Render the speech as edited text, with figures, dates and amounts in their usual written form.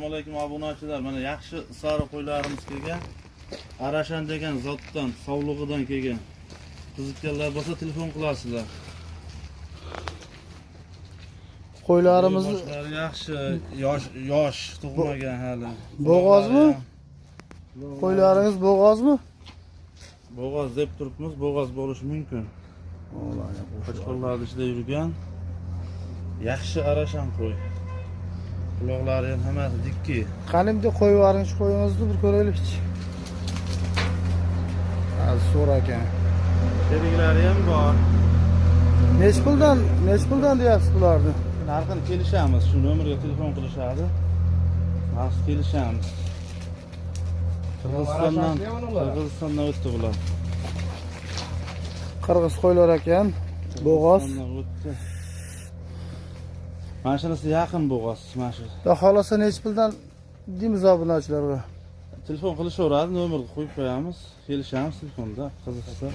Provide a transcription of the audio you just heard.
alaykum obunachilar. Mana yaxshi sariq qo'ylarimiz kelgan. Arashan degan zotdan, sog'lig'idan kelgan. Qiziqganlar bo'lsa telefon qilasizlar. Qo'ylarimiz yaxshi, yosh tug'magan hali. Bo'g'ozmi? Qo'ylaringiz bo'g'ozmi? Bo'g'oz deb turibmiz, bo'g'oz bo'lishi mumkin. Qo'chqorlar ichida yurgan yaxshi arashan qo'y. Quloqlari ham hammasi dikki. Qanimda qo'yvaringiz qo'yingizni bir ko'raylikchi. Az so'r ekan. Sheriklari ham bor. Nech puldan deyapsiz bularni? Narxini kelishamiz. Shu nomerga telefon qilishadi. Narx kelishamiz. Qirg'izistondan o'tdi bular. Qirg'iz qo'ylar ekan. Bo'g'oz. Mana shunisi yaqin bo'g'oz, mana shu. Xudo xolasa nech puldan deymiz obunachilarga. Telefon qilishaveradi, nomerni qo'yib qo'yamiz. Kelishamiz telefonda qiziqsa.